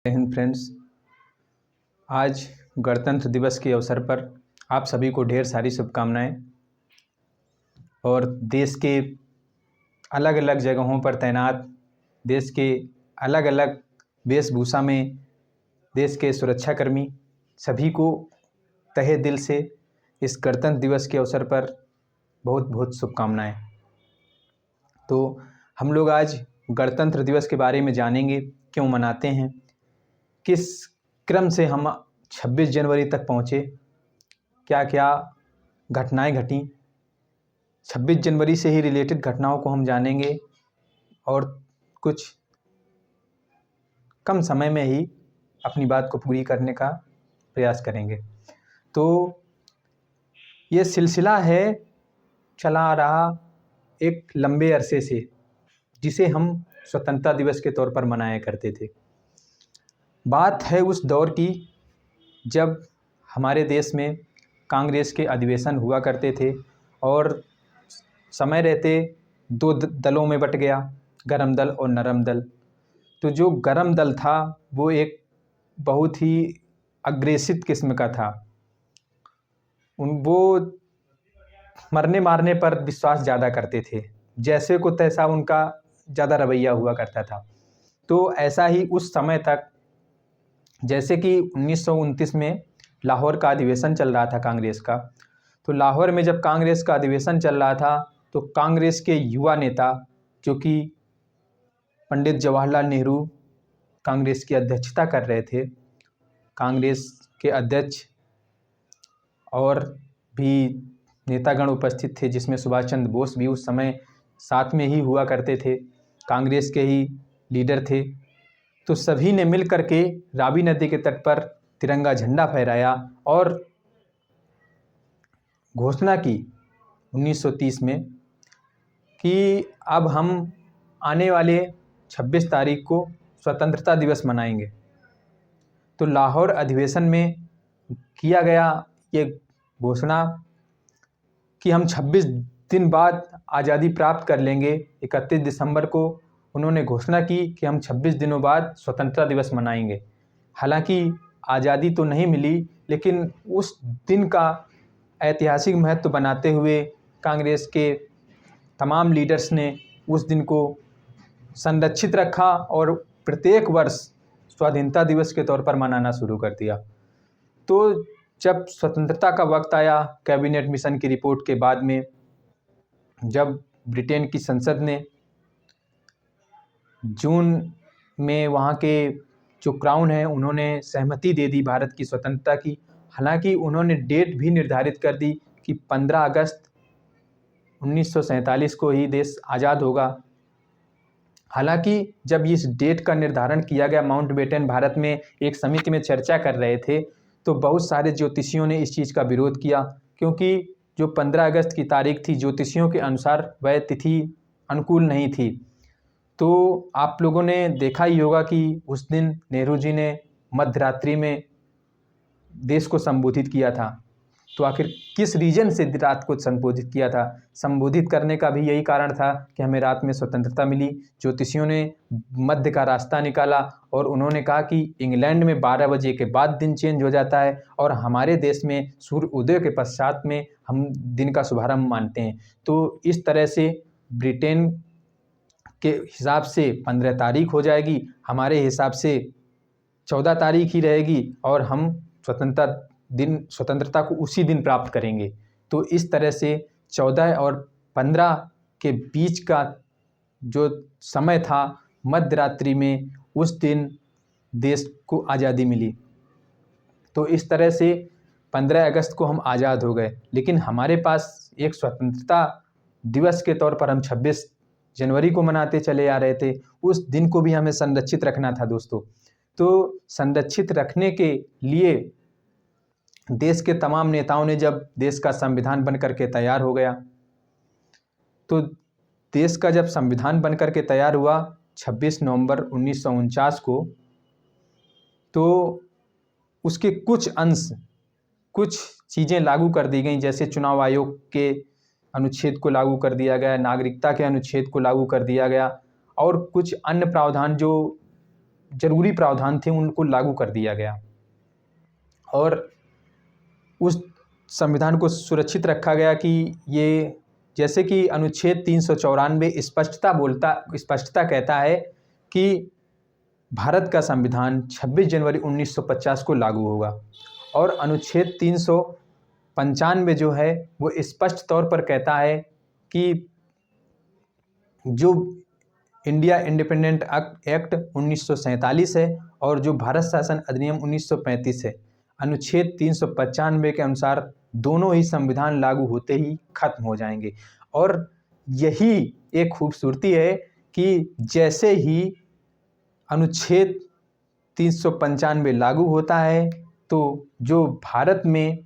जय हिंद फ्रेंड्स। आज गणतंत्र दिवस के अवसर पर आप सभी को ढेर सारी शुभकामनाएं। और देश के अलग अलग जगहों पर तैनात, देश के अलग अलग वेशभूषा में देश के सुरक्षाकर्मी सभी को तहे दिल से इस गणतंत्र दिवस के अवसर पर बहुत बहुत शुभकामनाएं। तो हम लोग आज गणतंत्र दिवस के बारे में जानेंगे, क्यों मनाते हैं, किस क्रम से हम 26 जनवरी तक पहुँचे, क्या क्या घटनाएं घटी। 26 जनवरी से ही रिलेटेड घटनाओं को हम जानेंगे और कुछ कम समय में ही अपनी बात को पूरी करने का प्रयास करेंगे। तो ये सिलसिला है चला आ रहा एक लंबे अरसे से, जिसे हम स्वतंत्रता दिवस के तौर पर मनाया करते थे। बात है उस दौर की जब हमारे देश में कांग्रेस के अधिवेशन हुआ करते थे और समय रहते दो दलों में बट गया, गरम दल और नरम दल। तो जो गरम दल था वो एक बहुत ही अग्रेसिव किस्म का था। वो मरने मारने पर विश्वास ज़्यादा करते थे, जैसे को तैसा उनका ज़्यादा रवैया हुआ करता था। तो ऐसा ही उस समय तक, जैसे कि 1929 में लाहौर का अधिवेशन चल रहा था कांग्रेस का। तो लाहौर में जब कांग्रेस का अधिवेशन चल रहा था तो कांग्रेस के युवा नेता, जो कि पंडित जवाहरलाल नेहरू कांग्रेस की अध्यक्षता कर रहे थे, कांग्रेस के अध्यक्ष और भी नेतागण उपस्थित थे, जिसमें सुभाष चंद्र बोस भी उस समय साथ में ही हुआ करते थे, कांग्रेस के ही लीडर थे। तो सभी ने मिल कर के रावी नदी के तट पर तिरंगा झंडा फहराया और घोषणा की 1930 में कि अब हम आने वाले 26 तारीख को स्वतंत्रता दिवस मनाएंगे। तो लाहौर अधिवेशन में किया गया ये घोषणा कि हम 26 दिन बाद आज़ादी प्राप्त कर लेंगे। 31 दिसंबर को उन्होंने घोषणा की कि हम 26 दिनों बाद स्वतंत्रता दिवस मनाएंगे। हालांकि आज़ादी तो नहीं मिली, लेकिन उस दिन का ऐतिहासिक महत्व बनाते हुए कांग्रेस के तमाम लीडर्स ने उस दिन को संरक्षित रखा और प्रत्येक वर्ष स्वाधीनता दिवस के तौर पर मनाना शुरू कर दिया। तो जब स्वतंत्रता का वक्त आया, कैबिनेट मिशन की रिपोर्ट के बाद में, जब ब्रिटेन की संसद ने जून में वहाँ के जो क्राउन है उन्होंने सहमति दे दी भारत की स्वतंत्रता की। हालांकि उन्होंने डेट भी निर्धारित कर दी कि 15 अगस्त 1947 को ही देश आज़ाद होगा। हालांकि जब इस डेट का निर्धारण किया गया, माउंटबेटन भारत में एक समिति में चर्चा कर रहे थे, तो बहुत सारे ज्योतिषियों ने इस चीज़ का विरोध किया, क्योंकि जो 15 अगस्त की तारीख थी ज्योतिषियों के अनुसार वह तिथि अनुकूल नहीं थी। तो आप लोगों ने देखा ही होगा कि उस दिन नेहरू जी ने मध्य रात्रि में देश को संबोधित किया था। तो आखिर किस रीजन से रात को संबोधित किया था? संबोधित करने का भी यही कारण था कि हमें रात में स्वतंत्रता मिली। ज्योतिषियों ने मध्य का रास्ता निकाला और उन्होंने कहा कि इंग्लैंड में 12 बजे के बाद दिन चेंज हो जाता है और हमारे देश में सूर्य उदय के पश्चात में हम दिन का शुभारंभ मानते हैं। तो इस तरह से ब्रिटेन के हिसाब से 15 तारीख हो जाएगी, हमारे हिसाब से 14 तारीख ही रहेगी और हम स्वतंत्रता को उसी दिन प्राप्त करेंगे। तो इस तरह से 14 और 15 के बीच का जो समय था, मध्य रात्रि में उस दिन देश को आज़ादी मिली। तो इस तरह से 15 अगस्त को हम आज़ाद हो गए। लेकिन हमारे पास एक स्वतंत्रता दिवस के तौर पर हम 26 जनवरी को मनाते चले आ रहे थे। उस दिन को भी हमें संरक्षित रखना था दोस्तों। तो संरक्षित रखने के लिए देश के तमाम नेताओं ने, जब देश का संविधान बन करके तैयार हो गया, तो देश का जब संविधान बन करके तैयार हुआ 26 नवंबर 1949 को, तो उसके कुछ अंश, कुछ चीज़ें लागू कर दी गई। जैसे चुनाव आयोग के अनुच्छेद को लागू कर दिया गया, नागरिकता के अनुच्छेद को लागू कर दिया गया और कुछ अन्य प्रावधान जो ज़रूरी प्रावधान थे उनको लागू कर दिया गया और उस संविधान को सुरक्षित रखा गया कि ये, जैसे कि अनुच्छेद 394 स्पष्टता कहता है कि भारत का संविधान 26 जनवरी 1950 को लागू होगा और अनुच्छेद 395 जो है वो स्पष्ट तौर पर कहता है कि जो इंडिया इंडिपेंडेंट एक्ट 1947 है और जो भारत शासन अधिनियम 1935 है, अनुच्छेद 395 के अनुसार दोनों ही संविधान लागू होते ही खत्म हो जाएंगे। और यही एक खूबसूरती है कि जैसे ही अनुच्छेद 395 लागू होता है तो जो भारत में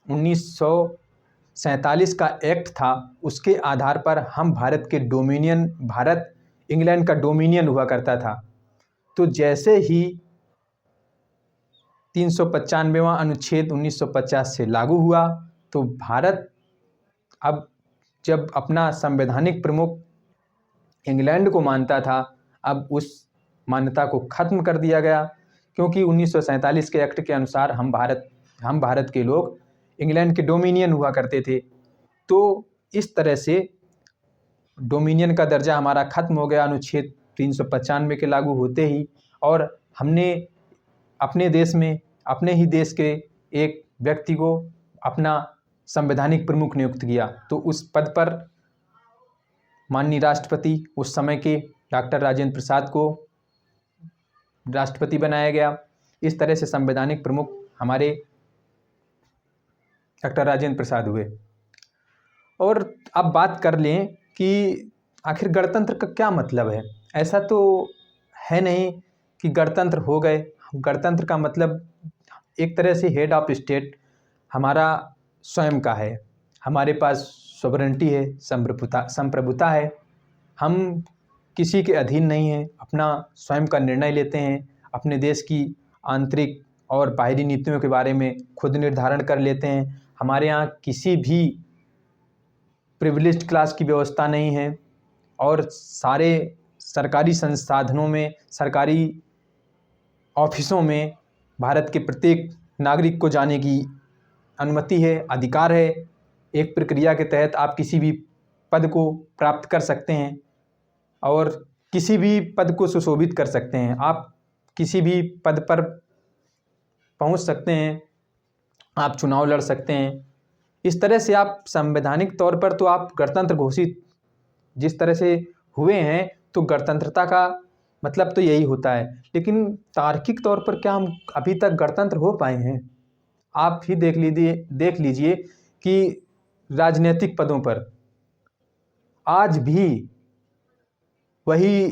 1947 का एक्ट था उसके आधार पर हम भारत इंग्लैंड का डोमिनियन हुआ करता था। तो जैसे ही 395वां अनुच्छेद 1950 से लागू हुआ तो भारत अब जब अपना संवैधानिक प्रमुख इंग्लैंड को मानता था, अब उस मान्यता को ख़त्म कर दिया गया क्योंकि 1947 के एक्ट के अनुसार हम भारत के लोग इंग्लैंड के डोमिनियन हुआ करते थे। तो इस तरह से डोमिनियन का दर्जा हमारा ख़त्म हो गया अनुच्छेद 395 के लागू होते ही, और हमने अपने देश में अपने ही देश के एक व्यक्ति को अपना संवैधानिक प्रमुख नियुक्त किया। तो उस पद पर माननीय राष्ट्रपति उस समय के डॉक्टर राजेंद्र प्रसाद को राष्ट्रपति बनाया गया। इस तरह से संवैधानिक प्रमुख हमारे डॉक्टर राजेंद्र प्रसाद हुए। और अब बात कर लें कि आखिर गणतंत्र का क्या मतलब है। ऐसा तो है नहीं कि गणतंत्र हो गए। गणतंत्र का मतलब एक तरह से हेड ऑफ स्टेट हमारा स्वयं का है, हमारे पास सॉवरेनिटी है, संप्रभुता है, हम किसी के अधीन नहीं हैं, अपना स्वयं का निर्णय लेते हैं, अपने देश की आंतरिक और बाहरी नीतियों के बारे में खुद निर्धारण कर लेते हैं। हमारे यहाँ किसी भी प्रिविलेज्ड क्लास की व्यवस्था नहीं है और सारे सरकारी संसाधनों में, सरकारी ऑफिसों में भारत के प्रत्येक नागरिक को जाने की अनुमति है, अधिकार है। एक प्रक्रिया के तहत आप किसी भी पद को प्राप्त कर सकते हैं और किसी भी पद को सुशोभित कर सकते हैं। आप किसी भी पद पर पहुंच सकते हैं, आप चुनाव लड़ सकते हैं। इस तरह से आप संवैधानिक तौर पर तो आप गणतंत्र घोषित जिस तरह से हुए हैं, तो गणतंत्रता का मतलब तो यही होता है। लेकिन तार्किक तौर पर क्या हम अभी तक गणतंत्र हो पाए हैं? आप ही देख लीजिए कि राजनीतिक पदों पर आज भी वही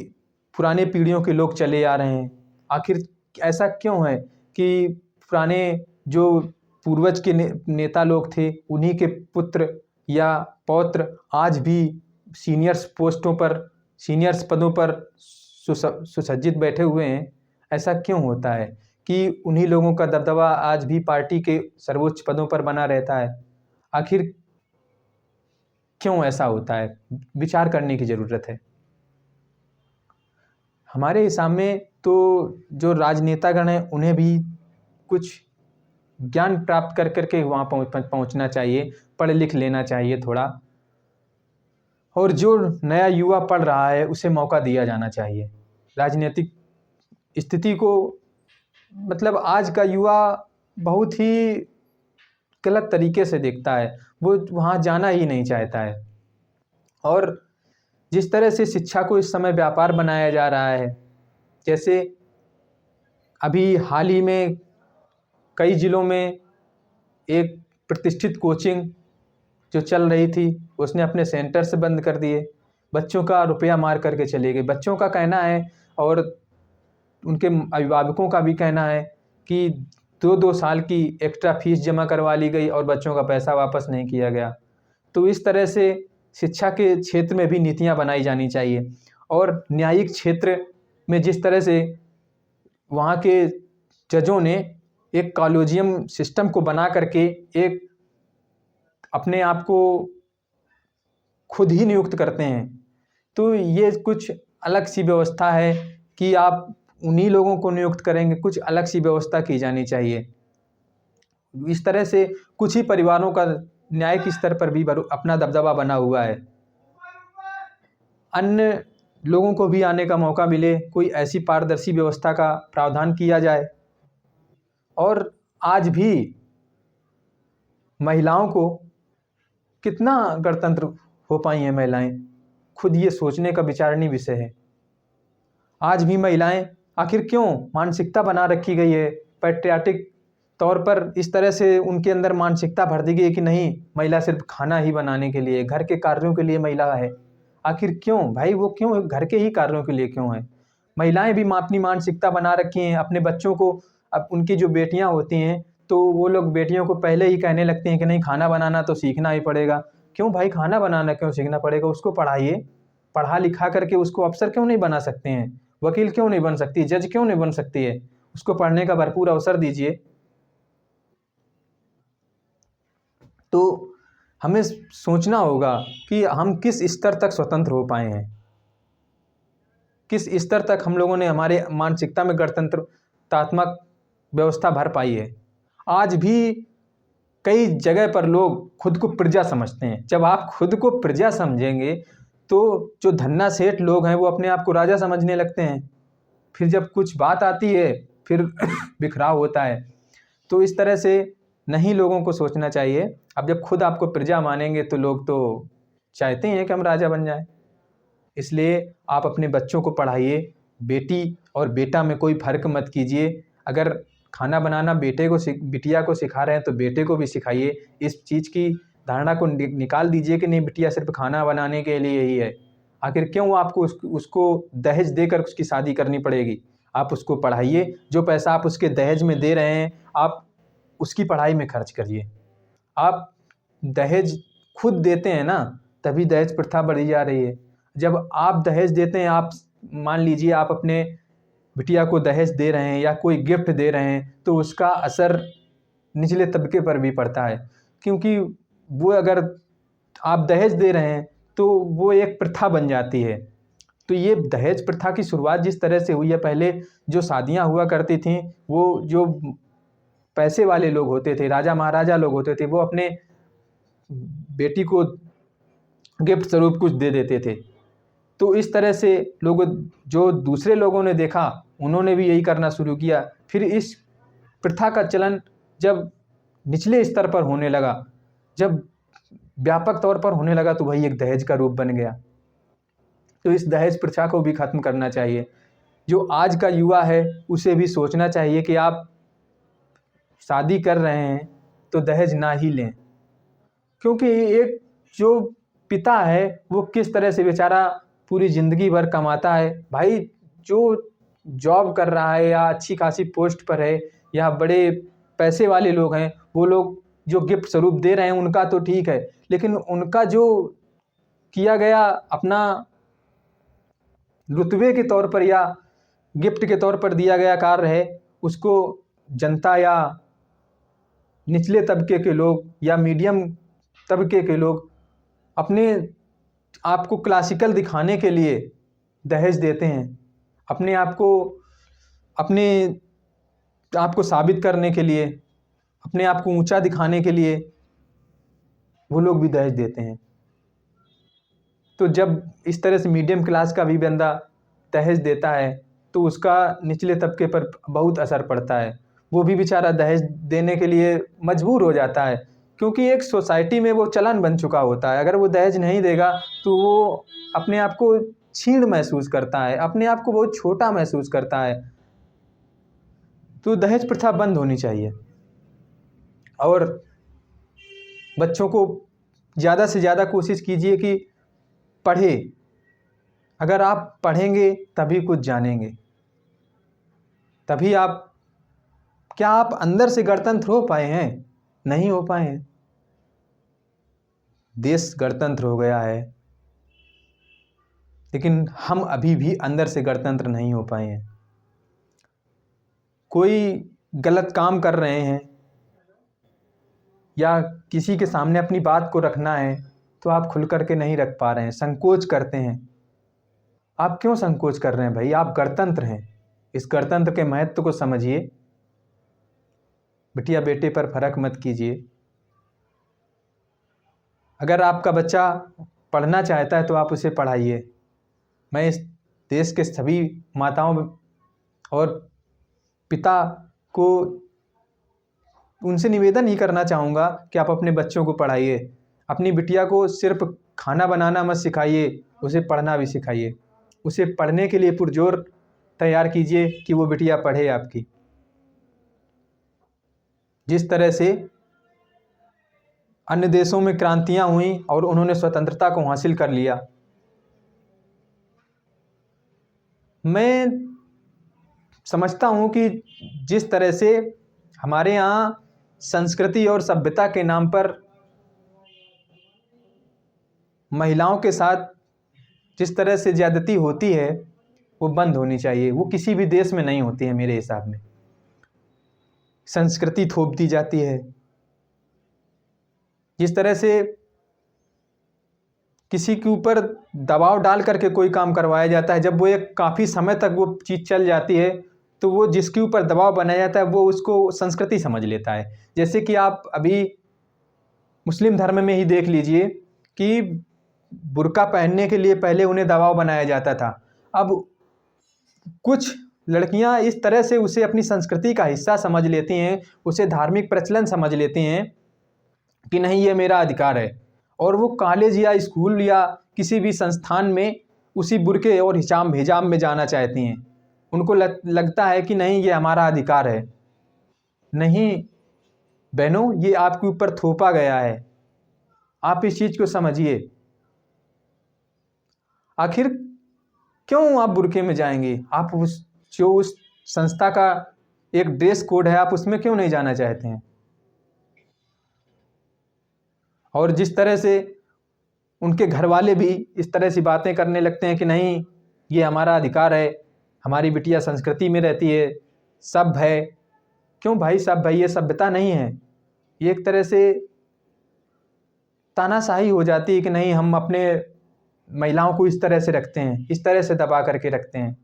पुराने पीढ़ियों के लोग चले आ रहे हैं। आखिर ऐसा क्यों है कि पुराने जो पूर्वज के नेता लोग थे, उन्हीं के पुत्र या पौत्र आज भी सीनियर्स पदों पर सुसज्जित बैठे हुए हैं? ऐसा क्यों होता है कि उन्हीं लोगों का दबदबा आज भी पार्टी के सर्वोच्च पदों पर बना रहता है? आखिर क्यों ऐसा होता है? विचार करने की ज़रूरत है। हमारे हिसाब में तो जो राजनेतागण हैं उन्हें भी कुछ ज्ञान प्राप्त करके वहाँ पहुँचना चाहिए, पढ़ लिख लेना चाहिए थोड़ा, और जो नया युवा पढ़ रहा है उसे मौका दिया जाना चाहिए। राजनीतिक स्थिति को मतलब आज का युवा बहुत ही गलत तरीके से देखता है, वो वहाँ जाना ही नहीं चाहता है। और जिस तरह से शिक्षा को इस समय व्यापार बनाया जा रहा है, जैसे अभी हाल ही में कई ज़िलों में एक प्रतिष्ठित कोचिंग जो चल रही थी उसने अपने सेंटर से बंद कर दिए, बच्चों का रुपया मार करके चले गए। बच्चों का कहना है और उनके अभिभावकों का भी कहना है कि 2-2 साल की एक्स्ट्रा फीस जमा करवा ली गई और बच्चों का पैसा वापस नहीं किया गया। तो इस तरह से शिक्षा के क्षेत्र में भी नीतियां बनाई जानी चाहिए। और न्यायिक क्षेत्र में जिस तरह से वहाँ के जजों ने एक कॉलेजियम सिस्टम को बना करके एक अपने आप को खुद ही नियुक्त करते हैं, तो ये कुछ अलग सी व्यवस्था है कि आप उन्हीं लोगों को नियुक्त करेंगे, कुछ अलग सी व्यवस्था की जानी चाहिए। इस तरह से कुछ ही परिवारों का न्यायिक स्तर पर भी अपना दबदबा बना हुआ है। अन्य लोगों को भी आने का मौका मिले, कोई ऐसी पारदर्शी व्यवस्था का प्रावधान किया जाए। और आज भी महिलाओं को कितना गणतंत्र हो पाई हैं महिलाएं, खुद ये सोचने का विचारणीय विषय है। आज भी महिलाएं आखिर क्यों मानसिकता बना रखी गई है, पैट्रियाटिक तौर पर इस तरह से उनके अंदर मानसिकता भर दी गई है कि नहीं, महिला सिर्फ खाना ही बनाने के लिए, घर के कार्यों के लिए महिला है। आखिर क्यों भाई, वो क्यों घर के ही कार्यों के लिए क्यों है? महिलाएं भी अपनी मानसिकता बना रखी हैं। अपने बच्चों को, अब उनकी जो बेटियां होती हैं तो वो लोग बेटियों को पहले ही कहने लगते हैं कि नहीं, खाना बनाना तो सीखना ही पड़ेगा। क्यों भाई, खाना बनाना क्यों सीखना पड़ेगा? उसको पढ़ाइए, पढ़ा लिखा करके उसको अफसर क्यों नहीं बना सकते हैं, वकील क्यों नहीं बन सकती, जज क्यों नहीं बन सकती है? उसको पढ़ने का भरपूर अवसर दीजिए। तो हमें सोचना होगा कि हम किस स्तर तक स्वतंत्र हो पाए हैं, किस स्तर तक हम लोगों ने हमारे मानसिकता में गणतंत्रात्मक व्यवस्था भर पाई है। आज भी कई जगह पर लोग खुद को प्रजा समझते हैं। जब आप खुद को प्रजा समझेंगे तो जो धन्ना सेठ लोग हैं वो अपने आप को राजा समझने लगते हैं। फिर जब कुछ बात आती है फिर बिखराव होता है। तो इस तरह से नहीं लोगों को सोचना चाहिए। अब जब खुद आपको प्रजा मानेंगे तो लोग तो चाहते हैं कि हम राजा बन जाएं। इसलिए आप अपने बच्चों को पढ़ाइए, बेटी और बेटा में कोई फ़र्क मत कीजिए। अगर खाना बनाना बिटिया को सिखा रहे हैं तो बेटे को भी सिखाइए। इस चीज़ की धारणा को निकाल दीजिए कि नहीं, बिटिया सिर्फ खाना बनाने के लिए ही है। आखिर क्यों आपको उसको दहेज देकर उसकी शादी करनी पड़ेगी? आप उसको पढ़ाइए, जो पैसा आप उसके दहेज में दे रहे हैं आप उसकी पढ़ाई में खर्च करिए। आप दहेज खुद देते हैं ना, तभी दहेज प्रथा बढ़ी जा रही है। जब आप दहेज देते हैं, आप मान लीजिए आप अपने बिटिया को दहेज दे रहे हैं या कोई गिफ्ट दे रहे हैं, तो उसका असर निचले तबके पर भी पड़ता है। क्योंकि वो अगर आप दहेज दे रहे हैं तो वो एक प्रथा बन जाती है। तो ये दहेज प्रथा की शुरुआत जिस तरह से हुई है, पहले जो शादियां हुआ करती थीं वो जो पैसे वाले लोग होते थे, राजा महाराजा लोग होते थे, वो अपने बेटी को गिफ्ट स्वरूप कुछ दे देते थे। तो इस तरह से लोगों, जो दूसरे लोगों ने देखा उन्होंने भी यही करना शुरू किया। फिर इस प्रथा का चलन जब निचले स्तर पर होने लगा, जब व्यापक तौर पर होने लगा, तो वही एक दहेज का रूप बन गया। तो इस दहेज प्रथा को भी खत्म करना चाहिए। जो आज का युवा है उसे भी सोचना चाहिए कि आप शादी कर रहे हैं तो दहेज ना ही लें। क्योंकि एक जो पिता है वो किस तरह से बेचारा पूरी ज़िंदगी भर कमाता है। भाई जो जॉब कर रहा है या अच्छी खासी पोस्ट पर है या बड़े पैसे वाले लोग हैं, वो लोग जो गिफ्ट स्वरूप दे रहे हैं उनका तो ठीक है, लेकिन उनका जो किया गया अपना रुतबे के तौर पर या गिफ्ट के तौर पर दिया गया कार्य है, उसको जनता या निचले तबके के लोग या मीडियम तबके के लोग अपने आप को क्लासिकल दिखाने के लिए दहेज देते हैं। अपने आप को साबित करने के लिए, अपने आप को ऊंचा दिखाने के लिए वो लोग भी दहेज देते हैं। तो जब इस तरह से मीडियम क्लास का भी बंदा दहेज देता है तो उसका निचले तबके पर बहुत असर पड़ता है। वो भी बेचारा दहेज देने के लिए मजबूर हो जाता है, क्योंकि एक सोसाइटी में वो चलन बन चुका होता है। अगर वो दहेज नहीं देगा तो वो अपने आप को छीण महसूस करता है, अपने आप को बहुत छोटा महसूस करता है। तो दहेज प्रथा बंद होनी चाहिए और बच्चों को ज़्यादा से ज़्यादा कोशिश कीजिए कि पढ़े। अगर आप पढ़ेंगे तभी कुछ जानेंगे, तभी आप, क्या आप अंदर से गणतंत्र हो पाए हैं? नहीं हो पाए हैं। देश गणतंत्र हो गया है लेकिन हम अभी भी अंदर से गणतंत्र नहीं हो पाए हैं। कोई गलत काम कर रहे हैं या किसी के सामने अपनी बात को रखना है तो आप खुल करके नहीं रख पा रहे हैं, संकोच करते हैं। आप क्यों संकोच कर रहे हैं भाई? आप गणतंत्र हैं, इस गणतंत्र के महत्व को समझिए। बिटिया बेटे पर फर्क मत कीजिए। अगर आपका बच्चा पढ़ना चाहता है तो आप उसे पढ़ाइए। मैं इस देश के सभी माताओं और पिता को उनसे निवेदन ही करना चाहूँगा कि आप अपने बच्चों को पढ़ाइए। अपनी बिटिया को सिर्फ खाना बनाना मत सिखाइए, उसे पढ़ना भी सिखाइए। उसे पढ़ने के लिए पुरजोर तैयार कीजिए कि वो बिटिया पढ़े आपकी। जिस तरह से अन्य देशों में क्रांतियाँ हुई और उन्होंने स्वतंत्रता को हासिल कर लिया, मैं समझता हूँ कि जिस तरह से हमारे यहाँ संस्कृति और सभ्यता के नाम पर महिलाओं के साथ जिस तरह से ज़्यादती होती है वो बंद होनी चाहिए। वो किसी भी देश में नहीं होती है मेरे हिसाब में। संस्कृति थोप दी जाती है। जिस तरह से किसी के ऊपर दबाव डाल करके कोई काम करवाया जाता है, जब वो एक काफ़ी समय तक वो चीज़ चल जाती है तो वो जिसके ऊपर दबाव बनाया जाता है वो उसको संस्कृति समझ लेता है। जैसे कि आप अभी मुस्लिम धर्म में ही देख लीजिए कि बुर्का पहनने के लिए पहले उन्हें दबाव बनाया जाता था। अब कुछ लड़कियां इस तरह से उसे अपनी संस्कृति का हिस्सा समझ लेती हैं, उसे धार्मिक प्रचलन समझ लेती हैं कि नहीं ये मेरा अधिकार है, और वो कॉलेज या स्कूल या किसी भी संस्थान में उसी बुर्के और हिजाब में जाना चाहती हैं। उनको लगता है कि नहीं ये हमारा अधिकार है। नहीं बहनों, ये आपके ऊपर थोपा गया है। आप इस चीज़ को समझिए। आखिर क्यों आप बुर्के में जाएंगे? आप उस संस्था का एक ड्रेस कोड है, आप उसमें क्यों नहीं जाना चाहते हैं? और जिस तरह से उनके घर वाले भी इस तरह से बातें करने लगते हैं कि नहीं ये हमारा अधिकार है, हमारी बिटिया संस्कृति में रहती है, सब है। क्यों भाई सब है? ये सभ्यता नहीं है। ये एक तरह से तानाशाही हो जाती है कि नहीं हम अपने महिलाओं को इस तरह से रखते हैं, इस तरह से दबा करके रखते हैं।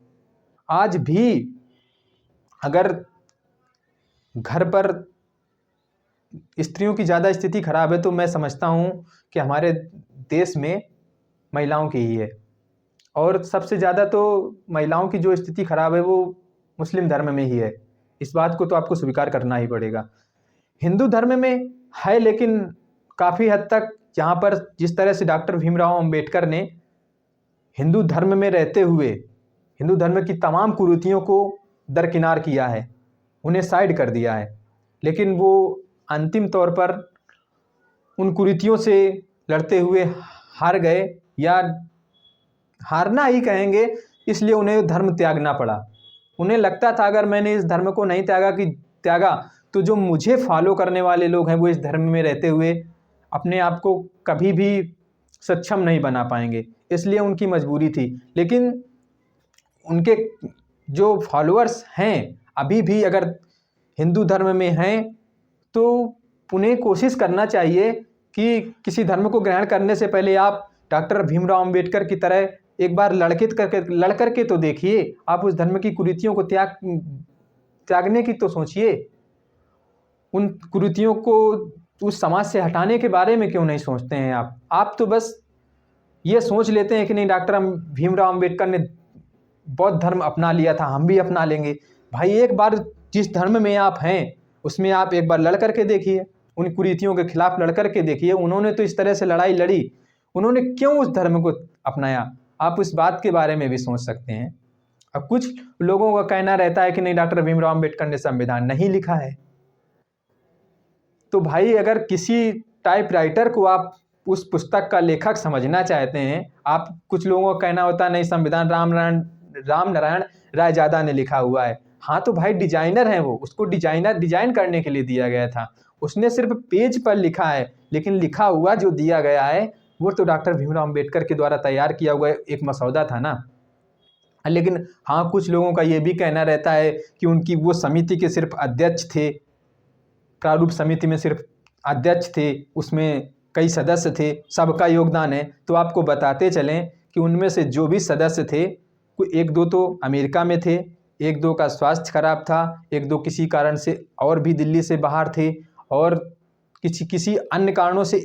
आज भी अगर घर पर स्त्रियों की ज़्यादा स्थिति खराब है तो मैं समझता हूँ कि हमारे देश में महिलाओं की ही है। और सबसे ज़्यादा तो महिलाओं की जो स्थिति खराब है वो मुस्लिम धर्म में ही है। इस बात को तो आपको स्वीकार करना ही पड़ेगा। हिंदू धर्म में है, लेकिन काफ़ी हद तक यहाँ पर जिस तरह से डॉक्टर भीमराव अंबेडकर ने हिंदू धर्म में रहते हुए हिंदू धर्म की तमाम कुरीतियों को दरकिनार किया है, उन्हें साइड कर दिया है, लेकिन वो अंतिम तौर पर उन कुरीतियों से लड़ते हुए हार गए, या हारना ही कहेंगे, इसलिए उन्हें धर्म त्यागना पड़ा। उन्हें लगता था अगर मैंने इस धर्म को नहीं त्यागा तो जो मुझे फॉलो करने वाले लोग हैं वो इस धर्म में रहते हुए अपने आप को कभी भी सक्षम नहीं बना पाएंगे, इसलिए उनकी मजबूरी थी। लेकिन उनके जो फॉलोअर्स हैं अभी भी अगर हिंदू धर्म में हैं तो उन्हें कोशिश करना चाहिए कि किसी धर्म को ग्रहण करने से पहले आप डॉक्टर भीमराव अंबेडकर की तरह एक बार लड़ करके तो देखिए। आप उस धर्म की कुरीतियों को त्यागने की तो सोचिए। उन कुरीतियों को उस समाज से हटाने के बारे में क्यों नहीं सोचते हैं आप तो बस ये सोच लेते हैं कि नहीं डॉक्टर भीमराव अंबेडकर ने बौद्ध धर्म अपना लिया था, हम भी अपना लेंगे। भाई एक बार जिस धर्म में आप हैं उसमें आप एक बार लड़ करके देखिए, उन कुरीतियों के खिलाफ लड़ करके देखिए। उन्होंने तो इस तरह से लड़ाई लड़ी, उन्होंने क्यों उस धर्म को अपनाया? आप इस बात के बारे में भी सोच सकते हैं। अब कुछ लोगों का कहना रहता है कि नहीं डॉक्टर भीमराव अंबेडकर ने संविधान नहीं लिखा है। तो भाई अगर किसी टाइपराइटर को आप उस पुस्तक का लेखक समझना चाहते हैं, आप कुछ लोगों का कहना होता है नहीं संविधान राम नारायण रायजादा ने लिखा हुआ है। हाँ तो भाई डिजाइनर है वो, उसको डिजाइन करने के लिए दिया गया था, उसने सिर्फ पेज पर लिखा है, लेकिन लिखा हुआ जो दिया गया है वो तो डॉक्टर भीमराव अंबेडकर के द्वारा तैयार किया हुआ एक मसौदा था ना। लेकिन हाँ कुछ लोगों का ये भी कहना रहता है कि उनकी वो समिति के सिर्फ अध्यक्ष थे, प्रारूप समिति में सिर्फ अध्यक्ष थे, उसमें कई सदस्य थे, सबका योगदान है। तो आपको बताते चलें कि उनमें से जो भी सदस्य थे कोई एक दो तो अमेरिका में थे, एक दो का स्वास्थ्य खराब था, एक दो किसी कारण से और भी दिल्ली से बाहर थे, और किसी किसी अन्य कारणों से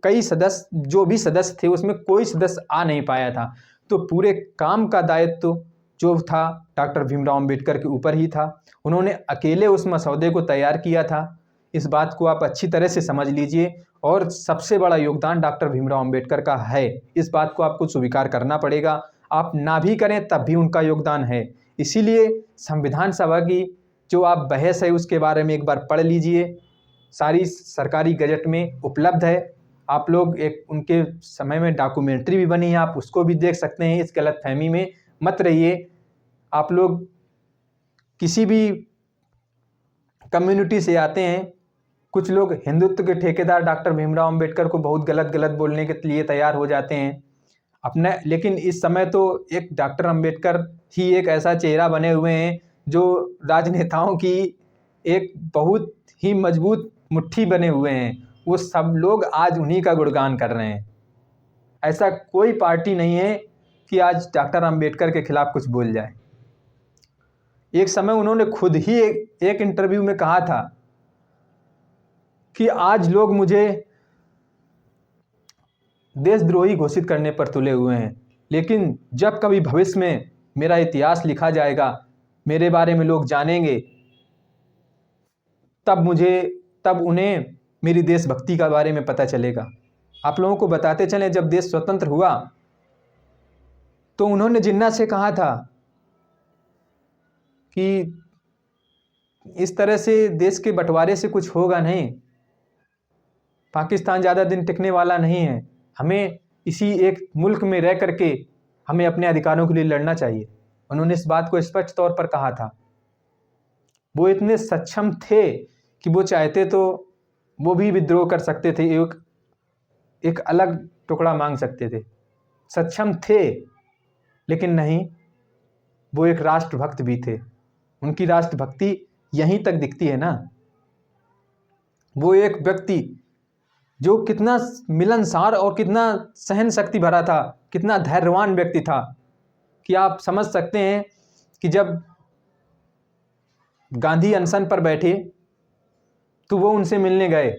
कई सदस्य, जो भी सदस्य थे उसमें कोई सदस्य आ नहीं पाया था। तो पूरे काम का दायित्व जो था डॉक्टर भीमराव अंबेडकर के ऊपर ही था। उन्होंने अकेले उस मसौदे को तैयार किया था। इस बात को आप अच्छी तरह से समझ लीजिए, और सबसे बड़ा योगदान डॉक्टर भीमराव अंबेडकर का है। इस बात को आपको स्वीकार करना पड़ेगा, आप ना भी करें तब भी उनका योगदान है। इसीलिए संविधान सभा की जो आप बहस है उसके बारे में एक बार पढ़ लीजिए, सारी सरकारी गजट में उपलब्ध है। आप लोग, एक उनके समय में डॉक्यूमेंट्री भी बनी है, आप उसको भी देख सकते हैं। इस गलतफहमी में मत रहिए। आप लोग किसी भी कम्युनिटी से आते हैं, कुछ लोग हिंदुत्व के ठेकेदार डॉक्टर भीमराव अंबेडकर को बहुत गलत गलत बोलने के लिए तैयार हो जाते हैं अपने, लेकिन इस समय तो एक डॉक्टर अंबेडकर ही एक ऐसा चेहरा बने हुए हैं जो राजनेताओं की एक बहुत ही मजबूत मुट्ठी बने हुए हैं। वो सब लोग आज उन्हीं का गुणगान कर रहे हैं। ऐसा कोई पार्टी नहीं है कि आज डॉक्टर अंबेडकर के खिलाफ कुछ बोल जाए। एक समय उन्होंने खुद ही एक इंटरव्यू में कहा था कि आज लोग मुझे देशद्रोही घोषित करने पर तुले हुए हैं, लेकिन जब कभी भविष्य में मेरा इतिहास लिखा जाएगा, मेरे बारे में लोग जानेंगे, तब उन्हें मेरी देशभक्ति के बारे में पता चलेगा। आप लोगों को बताते चलें, जब देश स्वतंत्र हुआ तो उन्होंने जिन्ना से कहा था कि इस तरह से देश के बंटवारे से कुछ होगा नहीं, पाकिस्तान ज़्यादा दिन टिकने वाला नहीं है, हमें इसी एक मुल्क में रह करके हमें अपने अधिकारों के लिए लड़ना चाहिए। उन्होंने इस बात को स्पष्ट तौर पर कहा था। वो इतने सक्षम थे कि वो चाहते तो वो भी विद्रोह कर सकते थे, एक अलग टुकड़ा मांग सकते थे, सक्षम थे, लेकिन नहीं, वो एक राष्ट्रभक्त भी थे। उनकी राष्ट्रभक्ति यहीं तक दिखती है ना। वो एक व्यक्ति जो कितना मिलनसार और कितना सहन शक्ति भरा था, कितना धैर्यवान व्यक्ति था, कि आप समझ सकते हैं कि जब गांधी अनशन पर बैठे तो वो उनसे मिलने गए,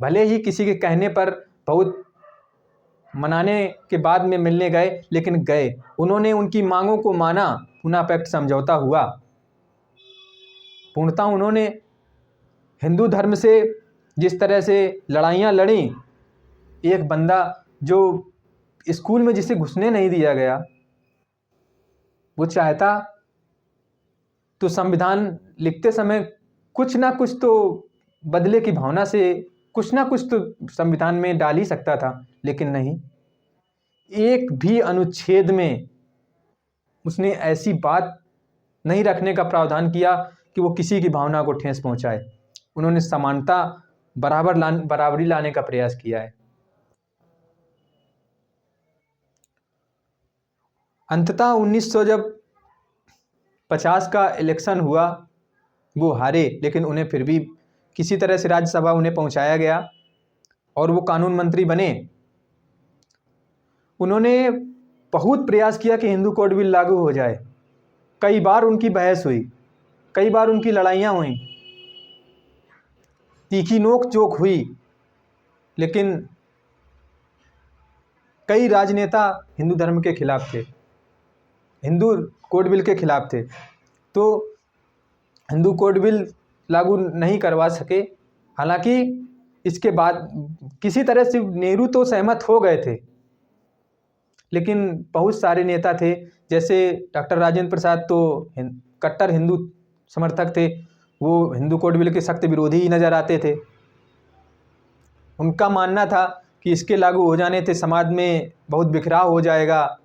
भले ही किसी के कहने पर, बहुत मनाने के बाद में मिलने गए, लेकिन गए। उन्होंने उनकी मांगों को माना, पूना पैक्ट समझौता हुआ। पूर्णतः उन्होंने हिंदू धर्म से जिस तरह से लड़ाइयाँ लड़ी, एक बंदा जो स्कूल में जिसे घुसने नहीं दिया गया, वो चाहता तो संविधान लिखते समय कुछ ना कुछ तो बदले की भावना से कुछ ना कुछ तो संविधान में डाल ही सकता था, लेकिन नहीं, एक भी अनुच्छेद में उसने ऐसी बात नहीं रखने का प्रावधान किया कि वो किसी की भावना को ठेस पहुंचाए। उन्होंने समानता, बराबरी लाने का प्रयास किया है। अंततः 1950 का इलेक्शन हुआ, वो हारे, लेकिन उन्हें फिर भी किसी तरह से राज्यसभा उन्हें पहुंचाया गया और वो कानून मंत्री बने। उन्होंने बहुत प्रयास किया कि हिंदू कोड बिल लागू हो जाए। कई बार उनकी बहस हुई, कई बार उनकी लड़ाइयाँ हुई, तीखी नोक झोंक हुई, लेकिन कई राजनेता हिंदू धर्म के खिलाफ थे, हिंदू कोड बिल के खिलाफ थे, तो हिंदू कोड बिल लागू नहीं करवा सके। हालांकि इसके बाद किसी तरह से नेहरू तो सहमत हो गए थे, लेकिन बहुत सारे नेता थे, जैसे डॉक्टर राजेंद्र प्रसाद तो कट्टर हिंदू समर्थक थे, वो हिंदू कोड बिल के सख्त विरोधी ही नज़र आते थे। उनका मानना था कि इसके लागू हो जाने से समाज में बहुत बिखराव हो जाएगा,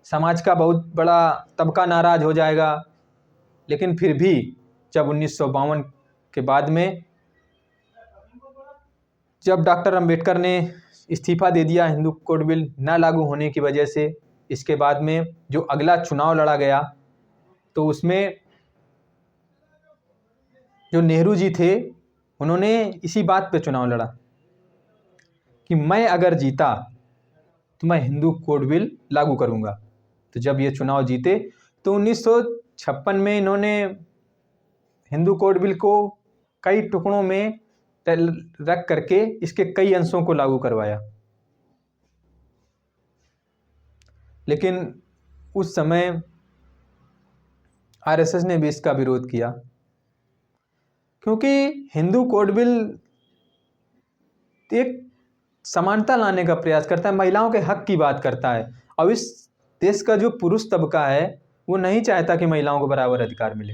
समाज का बहुत बड़ा तबका नाराज हो जाएगा। लेकिन फिर भी जब 1952 के बाद में जब डॉक्टर अंबेडकर ने इस्तीफ़ा दे दिया हिंदू कोड बिल न लागू होने की वजह से, इसके बाद में जो अगला चुनाव लड़ा गया, तो उसमें जो नेहरू जी थे, उन्होंने इसी बात पे चुनाव लड़ा कि मैं अगर जीता तो मैं हिंदू कोड बिल लागू करूँगा। तो जब ये चुनाव जीते तो 1956 में इन्होंने हिंदू कोड बिल को कई टुकड़ों में रख करके इसके कई अंशों को लागू करवाया, लेकिन उस समय आरएसएस ने भी इसका विरोध किया, क्योंकि हिंदू कोड बिल एक समानता लाने का प्रयास करता है, महिलाओं के हक की बात करता है। अब इस देश का जो पुरुष तबका है वो नहीं चाहता कि महिलाओं को बराबर अधिकार मिले,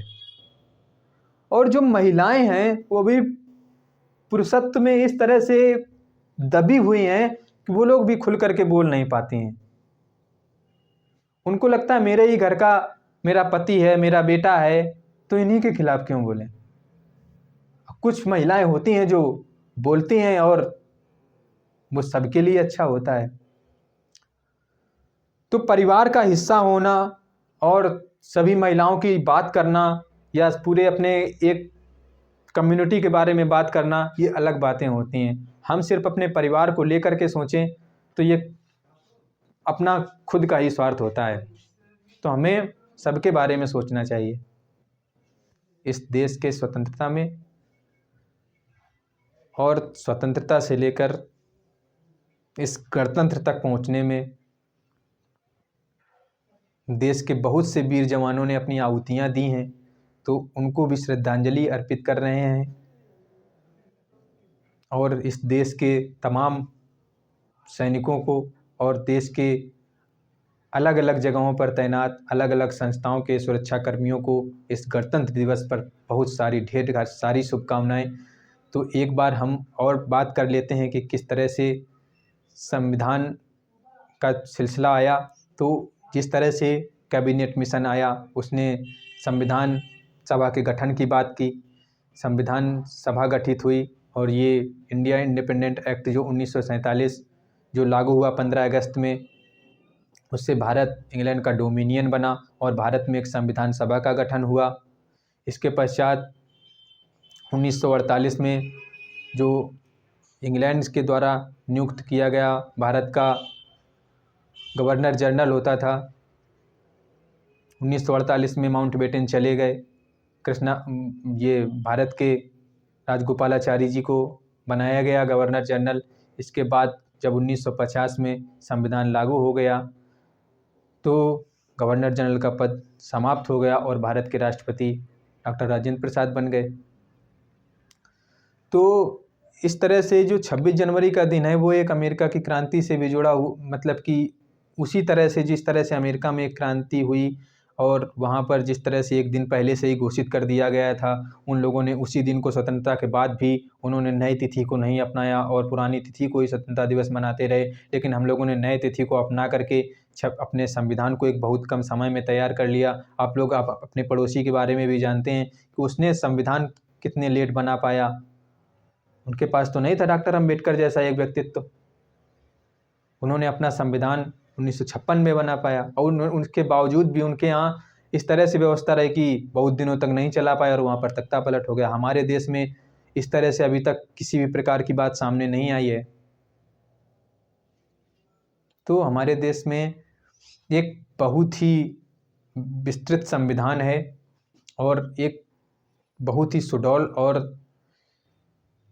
और जो महिलाएं हैं वो भी पुरुषत्व में इस तरह से दबी हुई हैं कि वो लोग भी खुल करके बोल नहीं पाती हैं। उनको लगता है मेरे ही घर का मेरा पति है, मेरा बेटा है, तो इन्हीं के खिलाफ क्यों बोलें। कुछ महिलाएं होती हैं जो बोलती हैं और वो सबके लिए अच्छा होता है। तो परिवार का हिस्सा होना और सभी महिलाओं की बात करना या पूरे अपने एक कम्युनिटी के बारे में बात करना, ये अलग बातें होती हैं। हम सिर्फ अपने परिवार को लेकर के सोचें तो ये अपना खुद का ही स्वार्थ होता है। तो हमें सबके बारे में सोचना चाहिए। इस देश के स्वतंत्रता में और स्वतंत्रता से लेकर इस गणतंत्र तक पहुंचने में देश के बहुत से वीर जवानों ने अपनी आहुतियां दी हैं, तो उनको भी श्रद्धांजलि अर्पित कर रहे हैं। और इस देश के तमाम सैनिकों को और देश के अलग अलग जगहों पर तैनात अलग अलग संस्थाओं के सुरक्षा कर्मियों को इस गणतंत्र दिवस पर बहुत सारी ढेर सारी शुभकामनाएं। तो एक बार हम और बात कर लेते हैं कि किस तरह से संविधान का सिलसिला आया। तो जिस तरह से कैबिनेट मिशन आया, उसने संविधान सभा के गठन की बात की, संविधान सभा गठित हुई और ये इंडिया इंडिपेंडेंट एक्ट जो 1947 जो लागू हुआ 15 अगस्त में, उससे भारत इंग्लैंड का डोमिनियन बना और भारत में एक संविधान सभा का गठन हुआ। इसके पश्चात 1948 में जो इंग्लैंड के द्वारा नियुक्त किया गया भारत का गवर्नर जनरल होता था, 1948 में माउंटबेटन चले गए। ये भारत के राजगोपालाचारी जी को बनाया गया गवर्नर जनरल। इसके बाद जब 1950 में संविधान लागू हो गया तो गवर्नर जनरल का पद समाप्त हो गया और भारत के राष्ट्रपति डॉक्टर राजेंद्र प्रसाद बन गए। तो इस तरह से जो 26 जनवरी का दिन है वो एक अमेरिका की क्रांति से भी जुड़ा मतलब कि उसी तरह से जिस तरह से अमेरिका में एक क्रांति हुई और वहाँ पर जिस तरह से एक दिन पहले से ही घोषित कर दिया गया था, उन लोगों ने उसी दिन को स्वतंत्रता के बाद भी उन्होंने नई तिथि को नहीं अपनाया और पुरानी तिथि को ही स्वतंत्रता दिवस मनाते रहे। लेकिन हम लोगों ने नए तिथि को अपना करके अपने संविधान को एक बहुत कम समय में तैयार कर लिया। आप अपने पड़ोसी के बारे में भी जानते हैं कि उसने संविधान कितने लेट बना पाया। उनके पास तो नहीं था डॉक्टर अम्बेडकर जैसा एक व्यक्तित्व, उन्होंने अपना संविधान 1956 में बना पाया और उनके बावजूद भी उनके यहाँ इस तरह से व्यवस्था रही कि बहुत दिनों तक नहीं चला पाया और वहाँ पर तख्ता पलट हो गया। हमारे देश में इस तरह से अभी तक किसी भी प्रकार की बात सामने नहीं आई है। तो हमारे देश में एक बहुत ही विस्तृत संविधान है और एक बहुत ही सुडौल और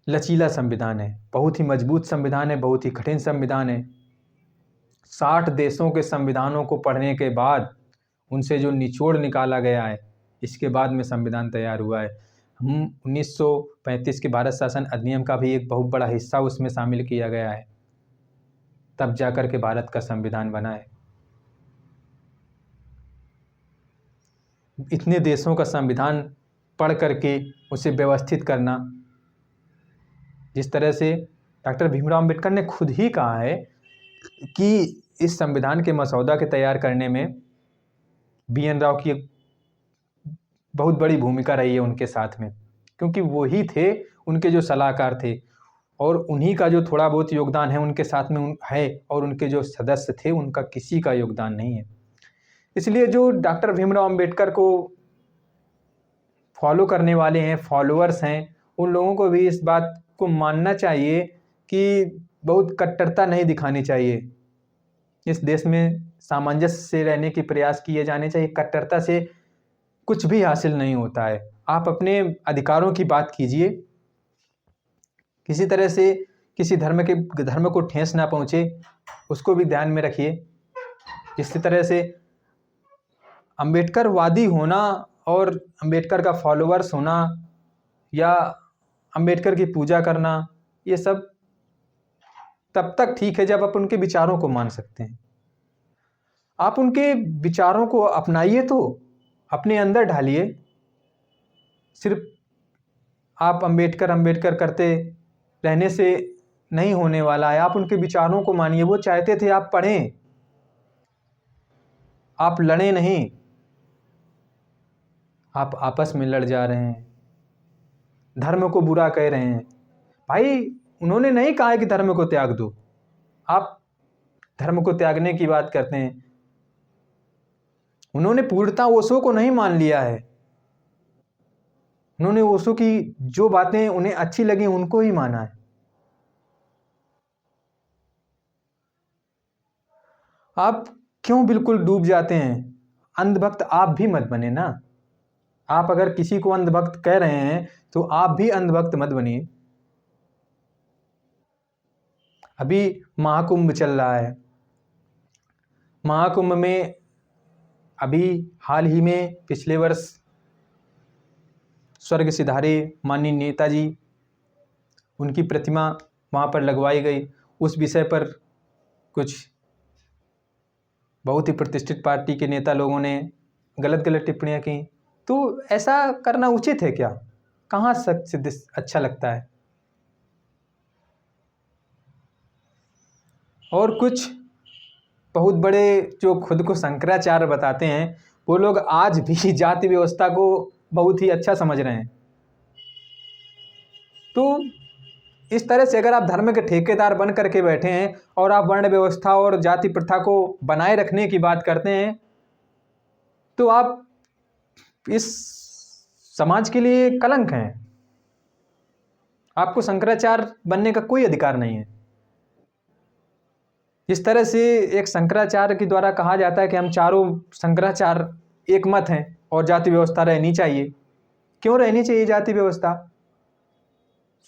लचीला संविधान है, बहुत ही मजबूत संविधान है, बहुत ही कठिन संविधान है। 60 देशों के संविधानों को पढ़ने के बाद उनसे जो निचोड़ निकाला गया है, इसके बाद में संविधान तैयार हुआ है। हम 1935 के भारत शासन अधिनियम का भी एक बहुत बड़ा हिस्सा उसमें शामिल किया गया है, तब जाकर के भारत का संविधान बना है। इतने देशों का संविधान पढ़ करके उसे व्यवस्थित करना, जिस तरह से डॉक्टर भीमराव अम्बेडकर ने खुद ही कहा है कि इस संविधान के मसौदा के तैयार करने में BN राव की बहुत बड़ी भूमिका रही है उनके साथ में, क्योंकि वो ही थे उनके जो सलाहकार थे और उन्हीं का जो थोड़ा बहुत योगदान है उनके साथ में है और उनके जो सदस्य थे उनका किसी का योगदान नहीं है। इसलिए जो डॉक्टर भीमराव अम्बेडकर को फॉलो करने वाले हैं, फॉलोअर्स हैं, उन लोगों को भी इस बात को मानना चाहिए कि बहुत कट्टरता नहीं दिखानी चाहिए। इस देश में सामंजस्य से रहने के प्रयास किए जाने चाहिए। कट्टरता से कुछ भी हासिल नहीं होता है। आप अपने अधिकारों की बात कीजिए, किसी तरह से किसी धर्म को ठेस ना पहुँचे, उसको भी ध्यान में रखिए। इसी तरह से अम्बेडकरवादी होना और अम्बेडकर का फॉलोअर्स होना या अम्बेडकर की पूजा करना, ये सब तब तक ठीक है जब आप उनके विचारों को मान सकते हैं। आप उनके विचारों को अपनाइए, तो अपने अंदर ढालिए। सिर्फ आप अम्बेडकर करते रहने से नहीं होने वाला है। आप उनके विचारों को मानिए। वो चाहते थे आप पढ़ें, आप लड़ें नहीं। आप आपस में लड़ जा रहे हैं, धर्म को बुरा कह रहे हैं। भाई, उन्होंने नहीं कहा है कि धर्म को त्याग दो। आप धर्म को त्यागने की बात करते हैं। उन्होंने पूर्णतः ओशो को नहीं मान लिया है। उन्होंने ओशो की जो बातें उन्हें अच्छी लगी उनको ही माना है। आप क्यों बिल्कुल डूब जाते हैं? अंधभक्त आप भी मत बने ना। आप अगर किसी को अंधभक्त कह रहे हैं तो आप भी अंधभक्त मत बनिए। अभी महाकुंभ चल रहा है। महाकुंभ में अभी हाल ही में पिछले वर्ष स्वर्ग सिधारे माननीय नेताजी, उनकी प्रतिमा वहाँ पर लगवाई गई। उस विषय पर कुछ बहुत ही प्रतिष्ठित पार्टी के नेता लोगों ने गलत टिप्पणियाँ की। तो ऐसा करना उचित है क्या? कहाँ सच अच्छा लगता है? और कुछ बहुत बड़े जो खुद को शंकराचार्य बताते हैं, वो लोग आज भी जाति व्यवस्था को बहुत ही अच्छा समझ रहे हैं। तो इस तरह से अगर आप धर्म के ठेकेदार बन करके बैठे हैं और आप वर्ण व्यवस्था और जाति प्रथा को बनाए रखने की बात करते हैं, तो आप इस समाज के लिए कलंक हैं। आपको शंकराचार्य बनने का कोई अधिकार नहीं है। इस तरह से एक शंकराचार्य के द्वारा कहा जाता है कि हम चारों शंकराचार्य एक मत हैं और जाति व्यवस्था रहनी चाहिए। क्यों रहनी चाहिए जाति व्यवस्था?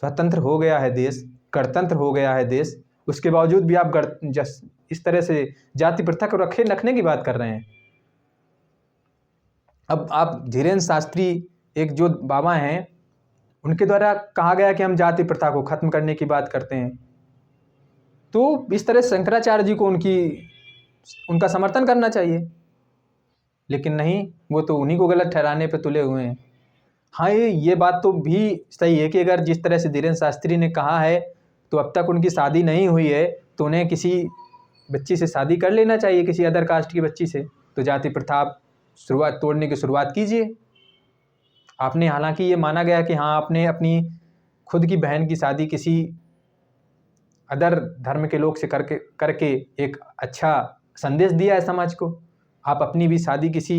स्वतंत्र हो गया है देश, गणतंत्र हो गया है देश, उसके बावजूद भी आप इस तरह से जाति प्रथा को रखने की बात कर रहे हैं। अब आप धीरेन्द्र शास्त्री एक जो बाबा हैं, उनके द्वारा कहा गया कि हम जाति प्रथा को खत्म करने की बात करते हैं। तो इस तरह शंकराचार्य जी को उनका समर्थन करना चाहिए, लेकिन नहीं, वो तो उन्हीं को गलत ठहराने पे तुले हुए हैं। हाँ, ये बात तो भी सही है कि अगर जिस तरह से धीरेन्द्र शास्त्री ने कहा है तो अब तक उनकी शादी नहीं हुई है, तो उन्हें किसी बच्ची से शादी कर लेना चाहिए, किसी अदर कास्ट की बच्ची से। तो जाति प्रथा आप तोड़ने की शुरुआत कीजिए। आपने, हालांकि ये माना गया कि हाँ, आपने अपनी खुद की बहन की शादी किसी अदर धर्म के लोग से करके एक अच्छा संदेश दिया है समाज को। आप अपनी भी शादी किसी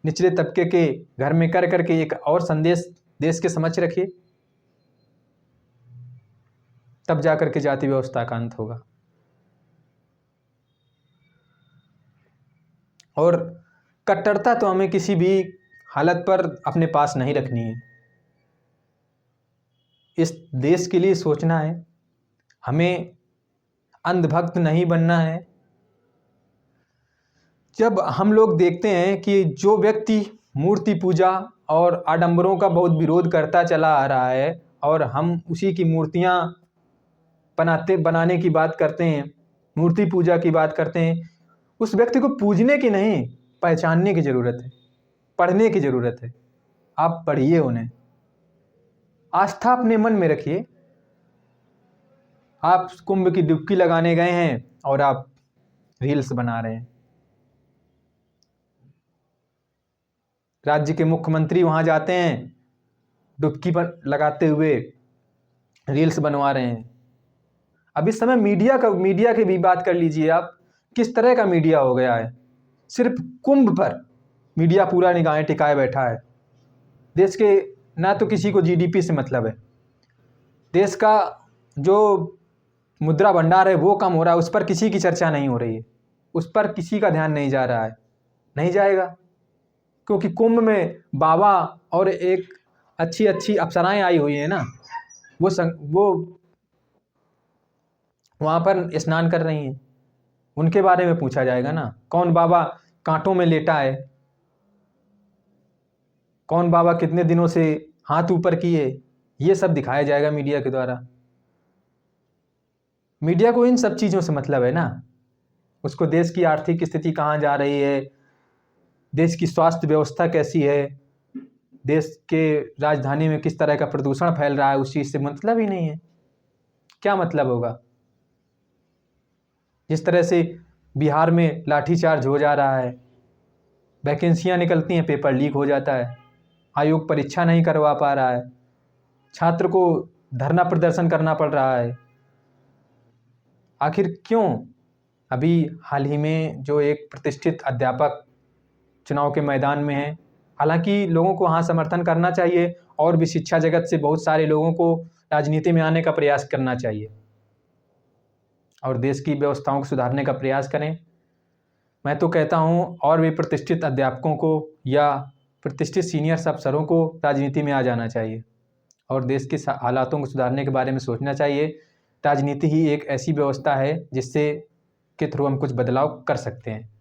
निचले तबके के घर में करके एक और संदेश देश के समक्ष रखिए, तब जाकर के जाति व्यवस्था का अंत होगा। और कट्टरता तो हमें किसी भी हालत पर अपने पास नहीं रखनी है। इस देश के लिए सोचना है, हमें अंधभक्त नहीं बनना है। जब हम लोग देखते हैं कि जो व्यक्ति मूर्ति पूजा और आडंबरों का बहुत विरोध करता चला आ रहा है और हम उसी की मूर्तियां बनाने की बात करते हैं, मूर्ति पूजा की बात करते हैं, उस व्यक्ति को पूजने की नहीं, पहचानने की ज़रूरत है, पढ़ने की ज़रूरत है। आप पढ़िए उन्हें, आस्था अपने मन में रखिए। आप कुंभ की डुबकी लगाने गए हैं और आप रील्स बना रहे हैं। राज्य के मुख्यमंत्री वहाँ जाते हैं, डुबकी पर लगाते हुए रील्स बनवा रहे हैं। अब इस समय मीडिया की भी बात कर लीजिए आप, किस तरह का मीडिया हो गया है। सिर्फ कुंभ पर मीडिया पूरा निगाहें टिकाए बैठा है। देश के ना तो किसी को जीडीपी से मतलब है, देश का जो मुद्रा भंडार है वो कम हो रहा है, उस पर किसी की चर्चा नहीं हो रही है, उस पर किसी का ध्यान नहीं जा रहा है, नहीं जाएगा। क्योंकि कुंभ में बाबा और एक अच्छी अच्छी अप्सराएं आई हुई हैं ना, वो वहाँ पर स्नान कर रही हैं, उनके बारे में पूछा जाएगा ना। कौन बाबा कांटों में लेटा है, कौन बाबा कितने दिनों से हाथ ऊपर किए, ये सब दिखाया जाएगा मीडिया के द्वारा। मीडिया को इन सब चीज़ों से मतलब है ना, उसको देश की आर्थिक स्थिति कहाँ जा रही है, देश की स्वास्थ्य व्यवस्था कैसी है, देश के राजधानी में किस तरह का प्रदूषण फैल रहा है, उस चीज़ से मतलब ही नहीं है। क्या मतलब होगा? जिस तरह से बिहार में लाठीचार्ज हो जा रहा है, वैकेंसियां निकलती हैं, पेपर लीक हो जाता है, आयोग परीक्षा नहीं करवा पा रहा है, छात्र को धरना प्रदर्शन करना पड़ रहा है। आखिर क्यों? अभी हाल ही में जो एक प्रतिष्ठित अध्यापक चुनाव के मैदान में है, हालांकि लोगों को हाँ समर्थन करना चाहिए और भी शिक्षा जगत से बहुत सारे लोगों को राजनीति में आने का प्रयास करना चाहिए और देश की व्यवस्थाओं को सुधारने का प्रयास करें। मैं तो कहता हूँ और भी प्रतिष्ठित अध्यापकों को या प्रतिष्ठित सीनियर अफसरों को राजनीति में आ जाना चाहिए और देश के हालातों को सुधारने के बारे में सोचना चाहिए। राजनीति ही एक ऐसी व्यवस्था है जिससे के थ्रू हम कुछ बदलाव कर सकते हैं।